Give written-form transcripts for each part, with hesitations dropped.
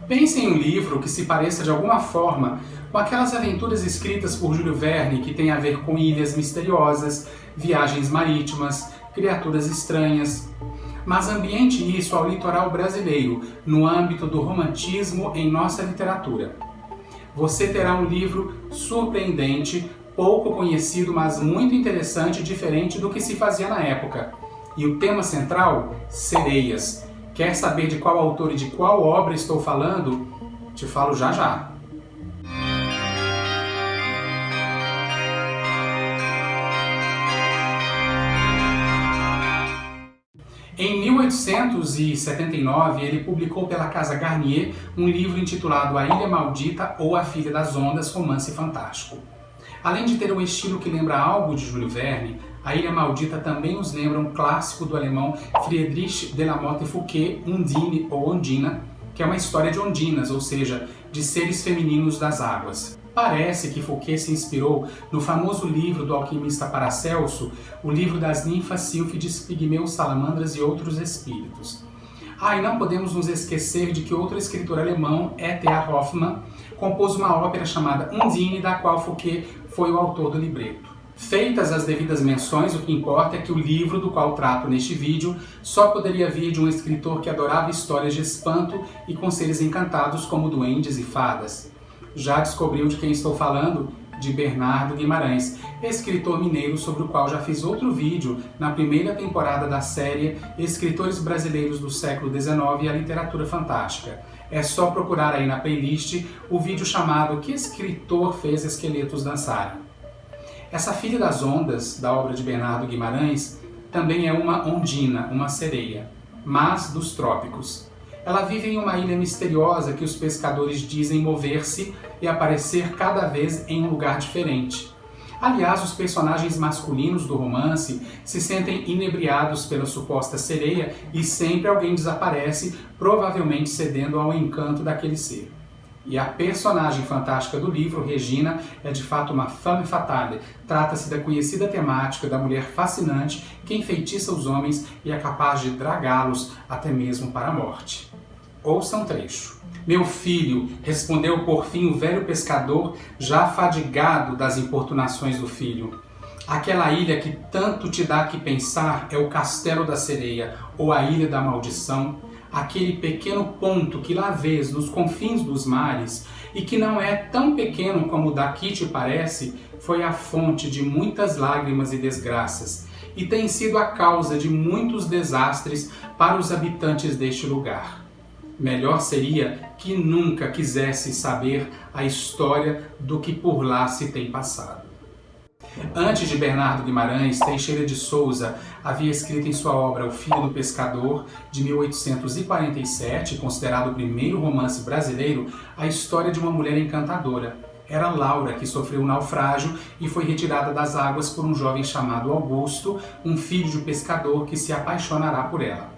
Pense em um livro que se pareça de alguma forma com aquelas aventuras escritas por Júlio Verne que têm a ver com ilhas misteriosas, viagens marítimas, criaturas estranhas. Mas ambiente isso ao litoral brasileiro, no âmbito do romantismo em nossa literatura. Você terá um livro surpreendente, pouco conhecido, mas muito interessante e diferente do que se fazia na época. E o tema central? Sereias. Quer saber de qual autor e de qual obra estou falando? Te falo já já. Em 1879, ele publicou pela Casa Garnier um livro intitulado A Ilha Maldita ou A Filha das Ondas, romance fantástico. Além de ter um estilo que lembra algo de Júlio Verne, A Ilha Maldita também nos lembra um clássico do alemão Friedrich de la Motte Fouqué, Undine ou Ondina, que é uma história de ondinas, ou seja, de seres femininos das águas. Parece que Fouqué se inspirou no famoso livro do alquimista Paracelso, o livro das ninfas, sílfides, pigmeus, salamandras e outros espíritos. E não podemos nos esquecer de que outro escritor alemão, E.T.A. Hoffmann, compôs uma ópera chamada Undine, da qual Fouqué foi o autor do libreto. Feitas as devidas menções, o que importa é que o livro do qual trato neste vídeo só poderia vir de um escritor que adorava histórias de espanto e com seres encantados como duendes e fadas. Já descobriu de quem estou falando? De Bernardo Guimarães, escritor mineiro sobre o qual já fiz outro vídeo na primeira temporada da série Escritores Brasileiros do Século XIX e a Literatura Fantástica. É só procurar aí na playlist o vídeo chamado Que Escritor Fez Esqueletos Dançarem? Essa Filha das Ondas, da obra de Bernardo Guimarães, também é uma ondina, uma sereia, mas dos trópicos. Ela vive em uma ilha misteriosa que os pescadores dizem mover-se e aparecer cada vez em um lugar diferente. Aliás, os personagens masculinos do romance se sentem inebriados pela suposta sereia e sempre alguém desaparece, provavelmente cedendo ao encanto daquele ser. E a personagem fantástica do livro, Regina, é de fato uma femme fatale. Trata-se da conhecida temática da mulher fascinante que enfeitiça os homens e é capaz de dragá-los até mesmo para a morte. Ouça um trecho. Meu filho, respondeu por fim o velho pescador, já fadigado das importunações do filho. Aquela ilha que tanto te dá que pensar é o Castelo da Sereia, ou a Ilha da Maldição, aquele pequeno ponto que lá vês nos confins dos mares e que não é tão pequeno como daqui te parece, foi a fonte de muitas lágrimas e desgraças e tem sido a causa de muitos desastres para os habitantes deste lugar. Melhor seria que nunca quisesse saber a história do que por lá se tem passado. Antes de Bernardo Guimarães, Teixeira de Souza havia escrito em sua obra O Filho do Pescador, de 1847, considerado o primeiro romance brasileiro, a história de uma mulher encantadora. Era Laura, que sofreu um naufrágio e foi retirada das águas por um jovem chamado Augusto, um filho de pescador que se apaixonará por ela.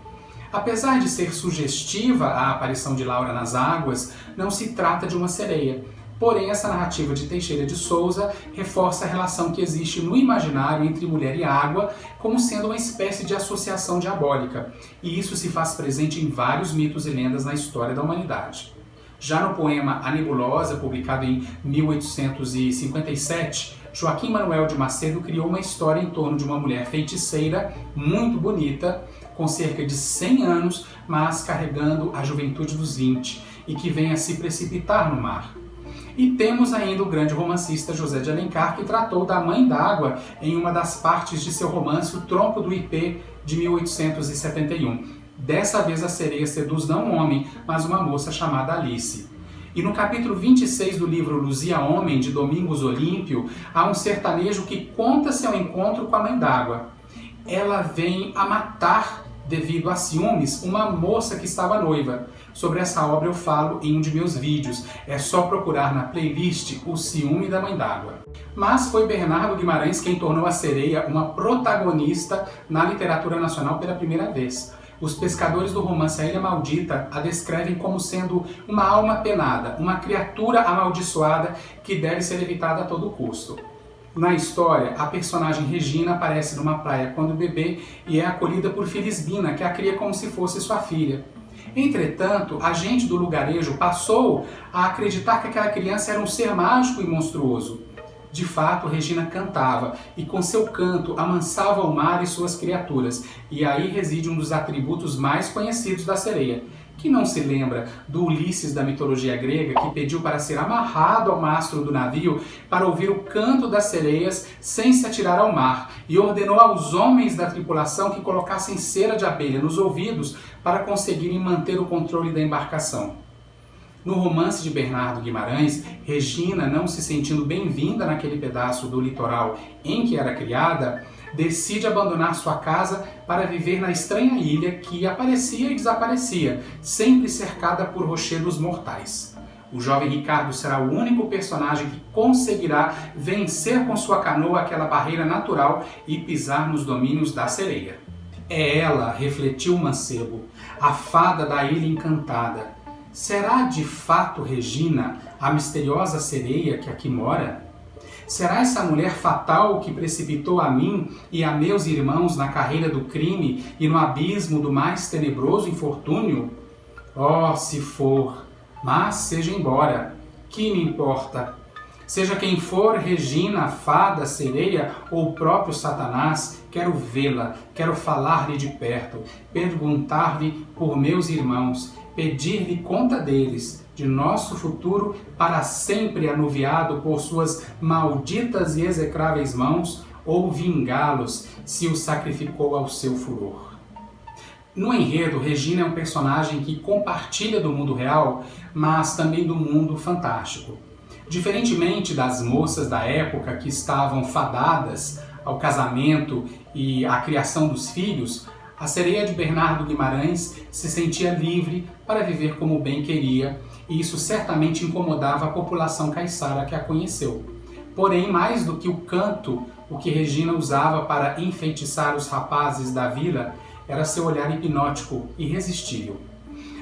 Apesar de ser sugestiva a aparição de Laura nas águas, não se trata de uma sereia. Porém, essa narrativa de Teixeira de Souza reforça a relação que existe no imaginário entre mulher e água como sendo uma espécie de associação diabólica, e isso se faz presente em vários mitos e lendas na história da humanidade. Já no poema A Nebulosa, publicado em 1857, Joaquim Manuel de Macedo criou uma história em torno de uma mulher feiticeira muito bonita, com cerca de 100 anos, mas carregando a juventude dos 20, e que vem a se precipitar no mar. E temos ainda o grande romancista José de Alencar, que tratou da Mãe d'Água em uma das partes de seu romance O Tronco do Ipê, de 1871. Dessa vez a sereia seduz não um homem, mas uma moça chamada Alice. E no capítulo 26 do livro Luzia Homem, de Domingos Olímpio, há um sertanejo que conta seu encontro com a Mãe d'Água. Ela vem a matar, devido a ciúmes, uma moça que estava noiva. Sobre essa obra eu falo em um de meus vídeos, é só procurar na playlist O Ciúme da Mãe d'Água. Mas foi Bernardo Guimarães quem tornou a sereia uma protagonista na literatura nacional pela primeira vez. Os pescadores do romance A Ilha Maldita a descrevem como sendo uma alma penada, uma criatura amaldiçoada que deve ser evitada a todo custo. Na história, a personagem Regina aparece numa praia quando bebê e é acolhida por Felisbina, que a cria como se fosse sua filha. Entretanto, a gente do lugarejo passou a acreditar que aquela criança era um ser mágico e monstruoso. De fato, Regina cantava, e com seu canto amansava o mar e suas criaturas, e aí reside um dos atributos mais conhecidos da sereia. Quem não se lembra do Ulisses da mitologia grega que pediu para ser amarrado ao mastro do navio para ouvir o canto das sereias sem se atirar ao mar, e ordenou aos homens da tripulação que colocassem cera de abelha nos ouvidos para conseguirem manter o controle da embarcação? No romance de Bernardo Guimarães, Regina, não se sentindo bem-vinda naquele pedaço do litoral em que era criada, decide abandonar sua casa para viver na estranha ilha que aparecia e desaparecia, sempre cercada por rochedos mortais. O jovem Ricardo será o único personagem que conseguirá vencer com sua canoa aquela barreira natural e pisar nos domínios da sereia. É ela, refletiu o mancebo, a fada da Ilha Encantada. Será de fato Regina a misteriosa sereia que aqui mora? Será essa mulher fatal que precipitou a mim e a meus irmãos na carreira do crime e no abismo do mais tenebroso infortúnio? Oh, se for, mas seja embora, que me importa? Seja quem for, Regina, fada, sereia ou o próprio Satanás, quero vê-la, quero falar-lhe de perto, perguntar-lhe por meus irmãos, pedir-lhe conta deles, de nosso futuro para sempre anuviado por suas malditas e execráveis mãos, ou vingá-los se os sacrificou ao seu furor. No enredo, Regina é um personagem que compartilha do mundo real, mas também do mundo fantástico. Diferentemente das moças da época que estavam fadadas ao casamento e à criação dos filhos, a sereia de Bernardo Guimarães se sentia livre para viver como bem queria, e isso certamente incomodava a população caiçara que a conheceu. Porém, mais do que o canto, o que Regina usava para enfeitiçar os rapazes da vila era seu olhar hipnótico irresistível.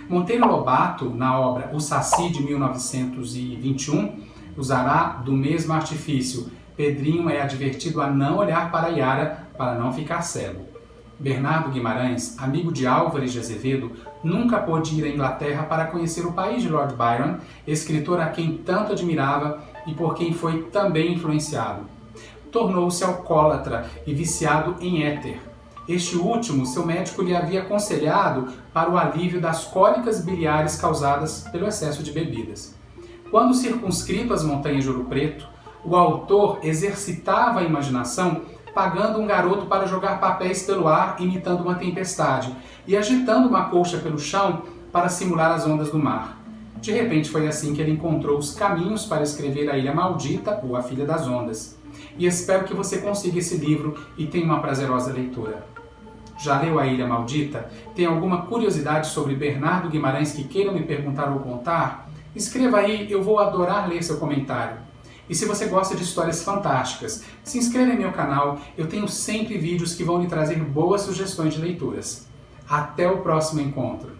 Monteiro Lobato, na obra O Saci de 1921, usará do mesmo artifício. Pedrinho é advertido a não olhar para Yara para não ficar cego. Bernardo Guimarães, amigo de Álvares de Azevedo, nunca pôde ir à Inglaterra para conhecer o país de Lord Byron, escritor a quem tanto admirava e por quem foi também influenciado. Tornou-se alcoólatra e viciado em éter. Este último, seu médico lhe havia aconselhado para o alívio das cólicas biliares causadas pelo excesso de bebidas. Quando circunscrito às montanhas de Ouro Preto, o autor exercitava a imaginação pagando um garoto para jogar papéis pelo ar imitando uma tempestade e agitando uma colcha pelo chão para simular as ondas do mar. De repente foi assim que ele encontrou os caminhos para escrever A Ilha Maldita ou A Filha das Ondas. E espero que você consiga esse livro e tenha uma prazerosa leitura. Já leu A Ilha Maldita? Tem alguma curiosidade sobre Bernardo Guimarães que queira me perguntar ou contar? Escreva aí, eu vou adorar ler seu comentário. E se você gosta de histórias fantásticas, se inscreva em meu canal, eu tenho sempre vídeos que vão lhe trazer boas sugestões de leituras. Até o próximo encontro!